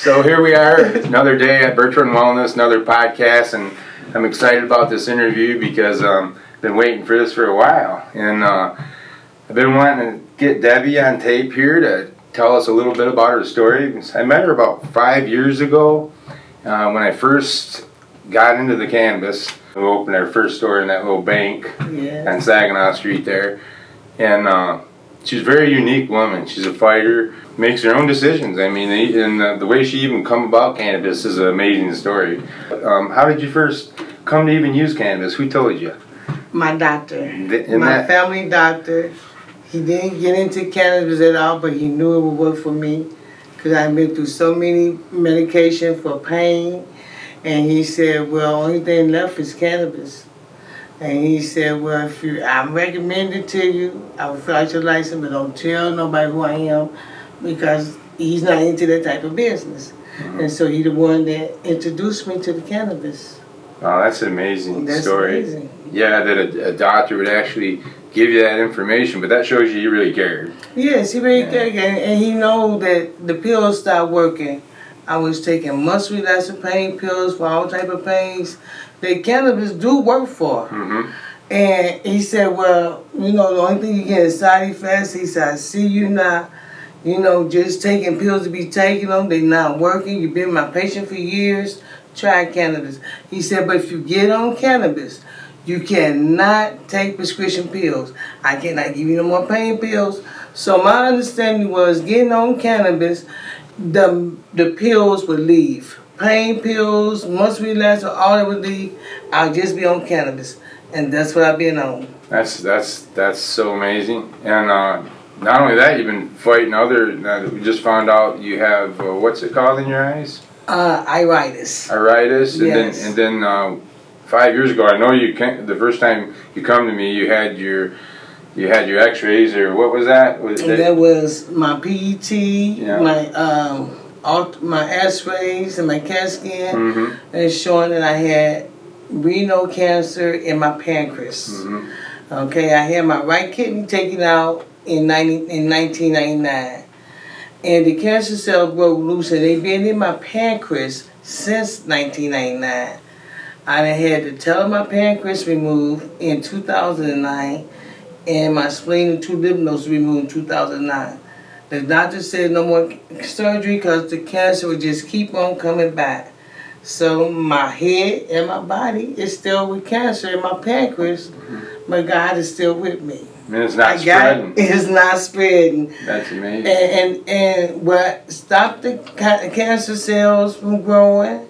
So here we are, another day at Birch Wellness, another podcast, and I'm excited about this interview because I've been waiting for this for a while. And I've been wanting to get Debbie on tape here to tell us a little bit about her story. I met her about 5 years ago when I first got into the cannabis. We opened our first store in that little bank on Saginaw Street there. And she's a very unique woman. She's a fighter, makes her own decisions. I mean, and the way she even come about cannabis is an amazing story. How did you first come to even use cannabis? Who told you? My doctor. My family doctor. He didn't get into cannabis at all, but he knew it would work for me because I've been through so many medication for pain. And he said, well, only thing left is cannabis. And he said, well, I'm recommending to you, I will fill out your license, but don't tell nobody who I am because he's not into that type of business. Mm-hmm. And so he's the one that introduced me to the cannabis. Oh, that's an amazing story. Amazing. Yeah, that a doctor would actually give you that information, but that shows you he really cared. Yes, he really cared. And he know that the pills stopped working. I was taking muscle-relaxing pain pills for all type of pains that cannabis do work for. Mm-hmm. And he said, well, the only thing you get is side effects. He said, I see you not, just taking pills to be taking them. They're not working. You've been my patient for years. Try cannabis. He said, but if you get on cannabis, you cannot take prescription pills. I cannot give you no more pain pills. So my understanding was getting on cannabis, the pills would leave. Pain pills, muscle relaxer, all that would leave. I'll just be on cannabis. And that's what I've been on. That's so amazing. And not only that, you've been fighting we just found out you have, what's it called in your eyes? Iritis. Iritis? Yes. And then 5 years ago, I know the first time you come to me, you had your x-rays, or what was that? That was my PET, my x-rays and my CAT scan, mm-hmm. and showing that I had renal cancer in my pancreas. Mm-hmm. Okay, I had my right kidney taken out in 1999. And the cancer cells broke loose, and they've been in my pancreas since 1999. I had the tail of my pancreas removed in 2009, and my spleen and 2 lymph nodes removed in 2009. The doctor said no more surgery because the cancer would just keep on coming back. So my head and my body is still with cancer in my pancreas, but God is still with me. And it's not spreading. It's not spreading. That's amazing. And what stopped the cancer cells from growing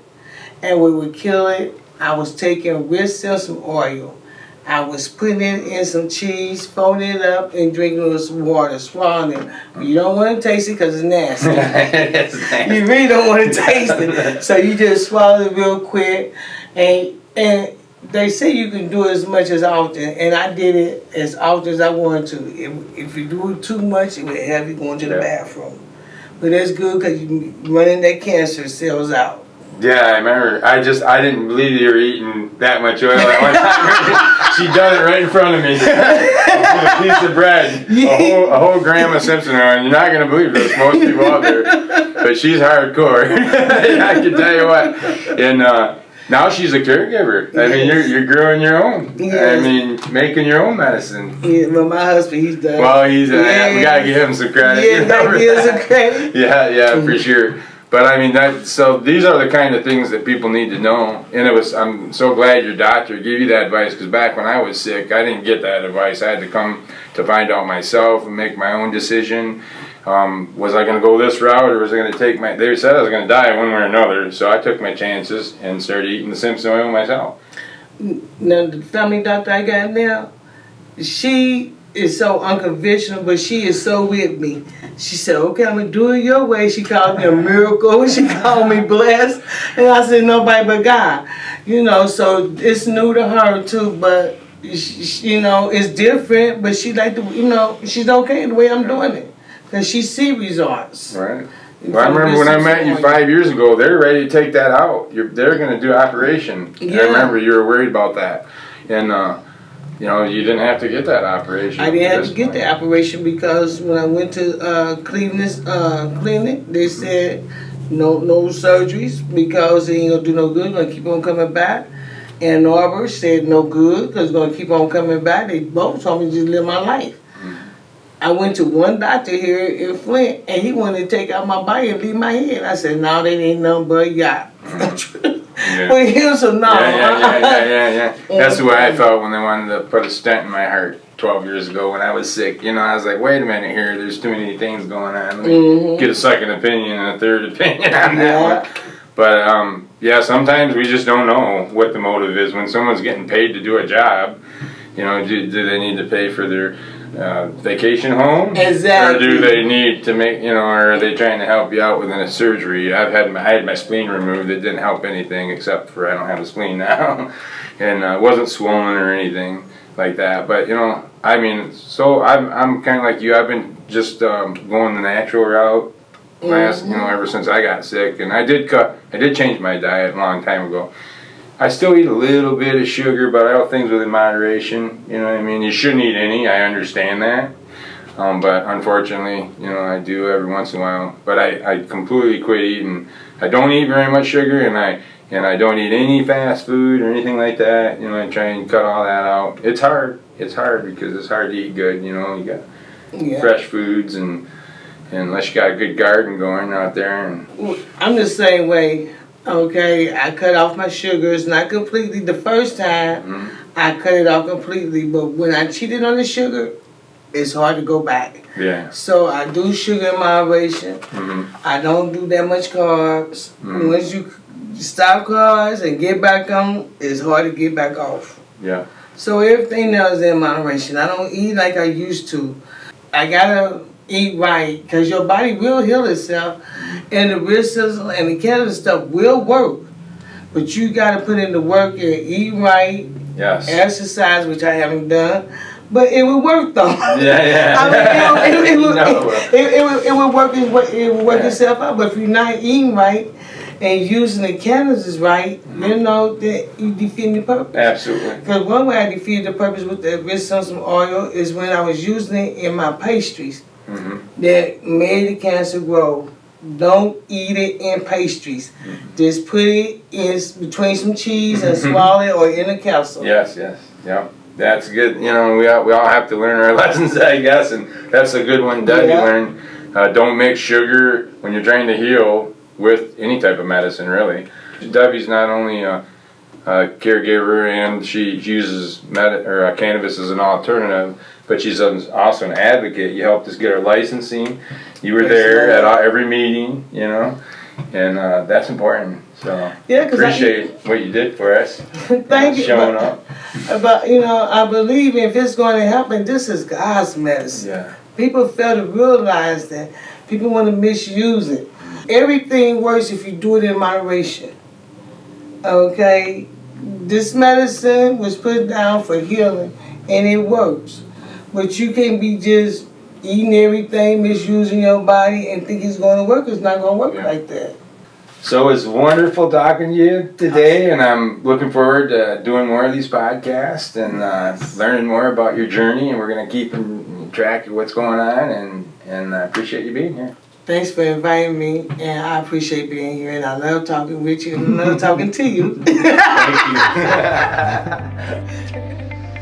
and what would kill it, I was taking wrist and some oil. I was putting it in some cheese, folding it up, and drinking it with some water, swallowing it. You don't want to taste it because it's nasty. It's nasty. You really don't want to taste it. So you just swallow it real quick. And they say you can do it as much as often. And I did it as often as I wanted to. If you do it too much, it would have you going to the bathroom. But that's good because you're running that cancer cells out. Yeah, I remember. I didn't believe you were eating that much oil at one time. She done it right in front of me. With a piece of bread, a whole gram of Simpson oil. And you're not going to believe this, most people out there. But she's hardcore. I can tell you what. And now she's a caregiver. I mean, you're growing your own. Yes. I mean, making your own medicine. Yeah, well, my husband, he's done. Well, we got to give him some credit. Yeah, gotta give him some credit. Yeah, for sure. But I mean, so these are the kind of things that people need to know. And I'm so glad your doctor gave you that advice, because back when I was sick, I didn't get that advice. I had to come to find out myself and make my own decision. Was I going to go this route, or was I going to take they said I was going to die one way or another, so I took my chances and started eating the Simpson oil myself. Now, the family doctor I got now, she is so unconventional, but she is so with me. She said, okay, I'm going to do it your way. She called me a miracle. She called me blessed. And I said, nobody but God. So it's new to her too, but, it's different. But she she's okay the way I'm doing it. Because she see results. Right. Well, I remember when I met you 5 years ago, they're ready to take that out. They're going to do an operation. Yeah. I remember you were worried about that. And, you didn't have to get that operation. I didn't have to get the operation because when I went to Cleveland's clinic, they said, no surgeries because it ain't gonna do no good. Gonna keep on coming back. And Norbert said no good because it's gonna keep on coming back. They both told me to just live my life. I went to one doctor here in Flint, and he wanted to take out my body and leave my head. I said, no, that ain't nothing but a yacht. Yeah. But here's a no. Yeah. That's the way I felt when they wanted to put a stent in my heart 12 years ago when I was sick. You know, I was like, wait a minute here, there's too many things going on. Let me get a second opinion and a third opinion on that one. But, yeah, sometimes we just don't know what the motive is. When someone's getting paid to do a job, you know, do they need to pay for their vacation home? Exactly. Or do they need to make, you know, or are they trying to help you out with a surgery? I had my spleen removed. It didn't help anything except for I don't have a spleen now. And it wasn't swollen or anything like that. But, you know, I mean, so I'm kind of like you. I've been just going the natural route ever since I got sick. And I did change my diet a long time ago. I still eat a little bit of sugar, but I do things within moderation. You know what I mean? You shouldn't eat any. I understand that. But unfortunately, you know, I do every once in a while. But I completely quit eating. I don't eat very much sugar, and I don't eat any fast food or anything like that. You know, I try and cut all that out. It's hard. It's hard because it's hard to eat good. You know, you got fresh foods and unless you got a good garden going out there. And I'm the same way. Okay, I cut off my sugars, not completely. The first time, I cut it off completely. But when I cheated on the sugar, it's hard to go back. Yeah. So I do sugar in moderation. I don't do that much carbs. Once you stop carbs and get back on, it's hard to get back off. Yeah. So everything else is in moderation. I don't eat like I used to. I gotta eat right, because your body will heal itself, and the risk system and the cannabis stuff will work. But you got to put in the work and eat right, exercise, which I haven't done. But it would work though. It would work. It would work itself out. But if you're not eating right and using the cannabis right, you know that you defeat the purpose. Absolutely. Because one way I defeated the purpose with the rich some oil is when I was using it in my pastries. That made the cancer grow. Don't eat it in pastries. Just put it in between some cheese and swallow it, or in a capsule. Yes. That's good. You know, we all have to learn our lessons, I guess, and that's a good one Debbie learned. Don't mix sugar when you're trying to heal with any type of medicine, really. Debbie's not only a caregiver and she uses cannabis as an alternative, but she's also an advocate. You helped us get our licensing. You were there at every meeting, you know, and that's important. So appreciate what you did for us. Thank you. Showing up. But, you know, I believe if it's going to happen, this is God's medicine. Yeah. People fail to realize that. People want to misuse it. Everything works if you do it in moderation. Okay? This medicine was put down for healing, and it works. But you can't be just eating everything, misusing your body, and think it's going to work. It's not going to work like that. So it's wonderful talking to you today, and I'm looking forward to doing more of these podcasts and learning more about your journey, and we're going to keep in track of what's going on, and I appreciate you being here. Thanks for inviting me, and I appreciate being here, and I love talking with you, and I love talking to you. Thank you.